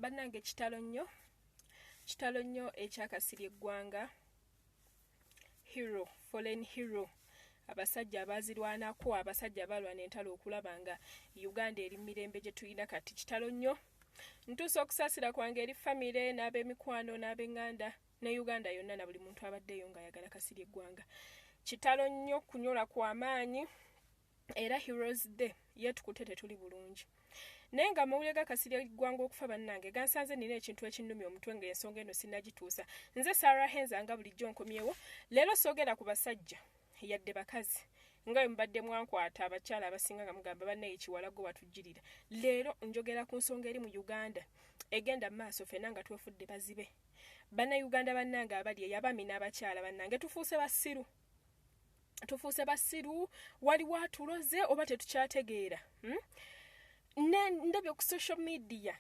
Bannange kitalo nnyo ekyakasirya eggwanga. Hero, fallen hero. Abasajja abazirwanako, abasajja abalwana entalo okulaba nga Uganda eri mirembe gye tulina kati. Kitalo nnyo. Ntuusa okusaasira kwange eri famire n'ab'emikwano n'ab'enganda ne Uganda yonna na buli muntu abaddeyo ng'ayagala kasirya eggwanga. Kitalo nnyo, kunyola kw'amaanyi. Era Heroes Day yetukute tetuli bulungi. Naye nga amawulire ga kasirya eggwanga okufa bannange gansanze nina ekintu ekinnumya omutwe ng'ensonga eno sinnagituusa. Nze Sarah Henza nga bulijjo nkomyewo. Leero soogera ku basajja yadde bakazi nga bwe mubadde mwankwata abakyala abasinga nga mugamba bannaye kiwalago batujjirira. Leero njogera ku nsonga eri mu Uganda egenda mu maaso ffenna nga twefudde bazibe. Bannayuganda bannange abali ey'abaami n'abakyala bannange tufuuse basiru waliwo atuloze oba tetukyategeera. Ndabye ku social media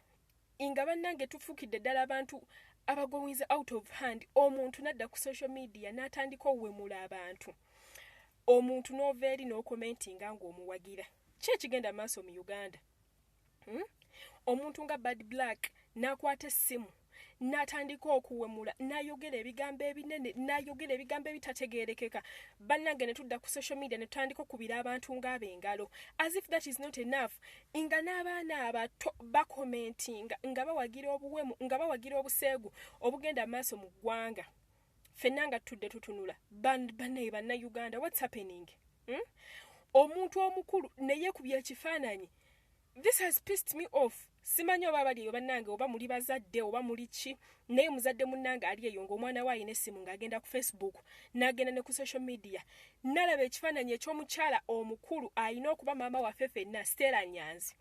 nga bannange tufuukidde ddala abantu abagowinza out of hand. Omuntu nadda ku social media n'atandika okuwemula abantu. Omuntu n'ova eri n'okomentinga ng'omuwagira. Ki ekigenda mu maaso mu Uganda? Omuntu nga Badblack n'akwata essimu n'atandika okuwemula n'ayogera ebigambo ebinene n'ayogera ebigambo ebitategeerekeka. Bannange ne tudda ku social media ne tutandika okubira abantu ng'ab'engalo. As if that is not enough. Nga n'abaana abato bakomentinga nga bawagira obuwemu nga bawagira obuseegu obugenda maaso mu ggwanga. Ffenna nga tudde tutunula. Bannayuganda, what's happening? Omuntu omukulu ne yeekubya ekifaananyi. This has pissed me off. Simanyi oba bali eyo bannange oba muli bazadde oba muli ki, naye muzadde munnange ali eyo ng'omwana we alina essimu ng'agenda ku Facebook n'agenda ne ku social media. Nalaba ekifaananyi eky'omukyala omukulu alina okuba maama waffe ffenna Stella Nyanzi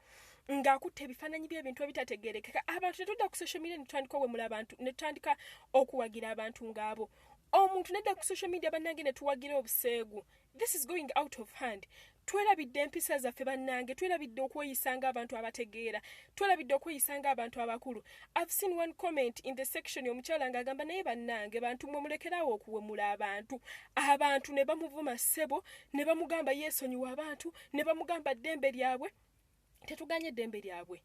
ng'akutte ebifaananyi by'ebintu ebitategeerekeka. Abantu tetudda ku social media ne tutandika okuwemula abantu ne tutandika okuwagira abantu ng'abo. Omuntu nedda ku social media bannange ne tuwagira obuseegu. This is going out of hand. Twerabidde empisa zaffe bannange, twerabidde okweyisanga abantu abategeera, twerabidde okweyisanga abantu abakulu. I've seen one comment in the section y'omukyala ng'agamba naye bannange bantu mwe mulekerawo okuwemula abantu. Abantu ne bamuvuma ssebo, ne bamugamba yeesonyiwa abantu, ne bamugamba ddembe lyabwe. Tetuganye ddembe lyabwe.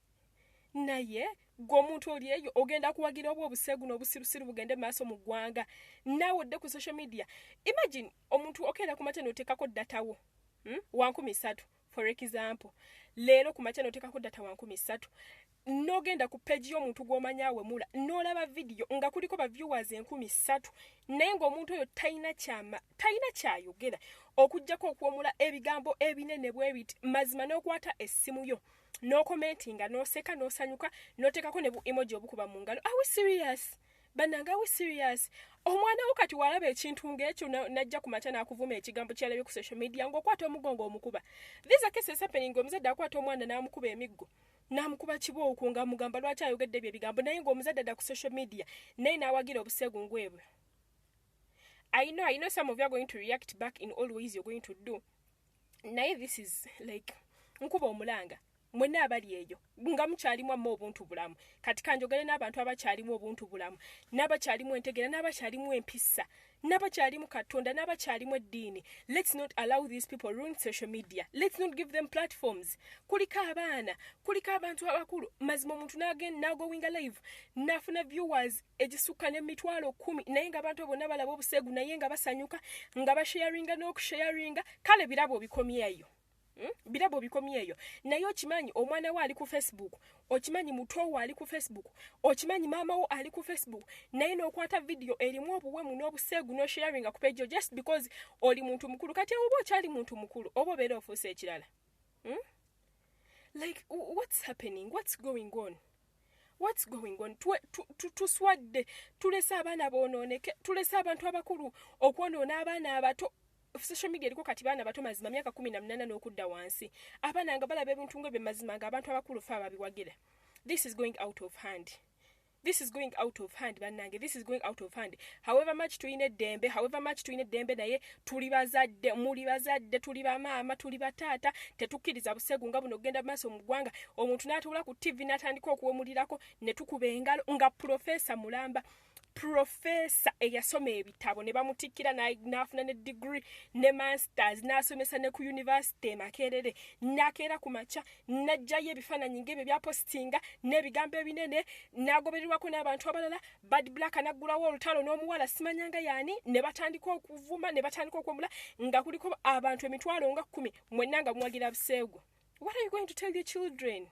Naye gwomuntu oli eyo ogenda kuwagira obwo obuseegu n'obusirusiru bugende maaso mu ggwanga. Naawe odde ku social media. Imagine omuntu okeera ku makya n'oteekako datawo. 1,300 for example. Leero ku makya n'oteekako data 1,300. N'ogenda ku page y'omuntu gw'omanya awemula n'olaba video nga kuliko ba viewers 1,300. Naye ng'omuntu oyo talina kyayogera okuggyako okuwemula ebigambo ebinene bwe biti. Mazima n'okwata essimu yo n'okomentinga n'oseka n'osanyuka n'oteekako ne bu emoji obukuba mu ngalo. Are we serious? Bannange, are we serious? Omwana wo kati walaba ekintu ng'ekyo najja ku makya n'akuvuma ekigambo kyalabye ku social media ng'okwata omugongo omukuba. These are cases happening. Omuzadde akwata omwana n'amukuba emiggo n'amukuba kiboko ng'amugamba lwaki ayogedde ebyo ebigambo, naye ng'omuzadde adda ku social media naye n'awagira obuseegu ngwebwe. I know some of you are going to react back in all ways you're going to do. Naye this is like nkuba omulanga. Mwenna abali eyo nga mukyalimu amma obuntu bulamu. Kati kanjogere n'abantu abakyalimu obuntu bulamu, n'abakyalimu entegera, n'abakyalimu empisa, n'abakyalimu Katonda, n'abakyalimu eddiini. Let's not allow these people ruin social media. Let's not give them platforms. Kuliko abaana, kuliko abantu abakulu. Mazima omuntu n'agowinga live n'afuna viewers egisukka n'emitwalo 10, naye ng'abantu bonna balaba obuseegu, naye nga basanyuka, nga basharinga n'okusharinga. Kale birabo bikomyeyo. Birabo bikomyeyo. Naye okimanyi omwana we ali ku Facebook, okimanyi muto we ali ku Facebook, okimanyi maama wo ali ku Facebook, naye n'okwata video erimu obuwemu n'obuseegu n'osharinga ku page just because oli muntu mukulu. Kati oba okyali muntu mukulu oba obeera ofuuse ekirala. Like what's happening? What's going on? What's going on? Tuswadde, tulese abaana boonooneke, tulese abantu abakulu okwonoona abaana abato. Social media liko kati baana bato mazima myaka 18 n'okudda wansi. Abaana nga balaba ebintu ng'ebyo mazima nga abantu abakulu fa babiwagira. This is going out of hand. This is going out of hand bannange. This is going out of hand. However much tuyine dembe naye tuli bazadde, muli bazadde, tuli bamaama, tuli bataata, tetukkiriza buseegu nga buno ogenda maaso mu ggwanga. Omuntu n'atuula ku TV n'atandika okuwemulirako ne tukuba engalo nga Professor Mulamba. professor eyasoma ebitabo ne bamutikira n'afuna ne degree ne masters n'asomesa ne ku university Makerere n'akeera ku macha n'ajjayo ebifaananyi ng'ebyo bya postinga n'ebigambo ebinene n'agobererwako n'abantu abalala. Badblack n'aggulawo olutalo n'omuwala simanyanga yaani ne batandika okuvuma ne batandika okwomula nga kuliko abantu emitwalo nga 10 mwenna nga mwagira buseego. What are you going to tell your children?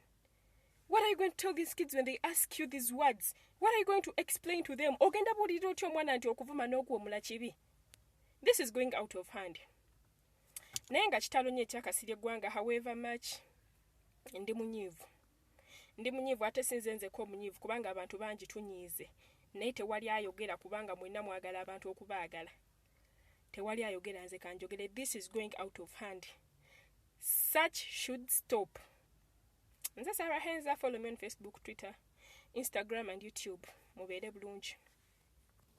What are you going to tell these kids when they ask you these words? What are you going to explain to them? Ogenda bulira otyo omwana nti okuvuma n'okuwomula kibi. This is going out of hand. Naye nga kitalo nnyo ekyakasirya eggwanga, however much ndi munyiivu ate sinze nzeko omunyiivu kubanga abantu bangi tunyiize. Naye tewali ayogera kubanga mwenna mwagala abantu okubaagala. Tewali ayogera nze kanjogere. This is going out of hand. Such should stop. Nze Sarah Henza, follow me on Facebook, Twitter, Instagram and YouTube. Mubeere bulungi.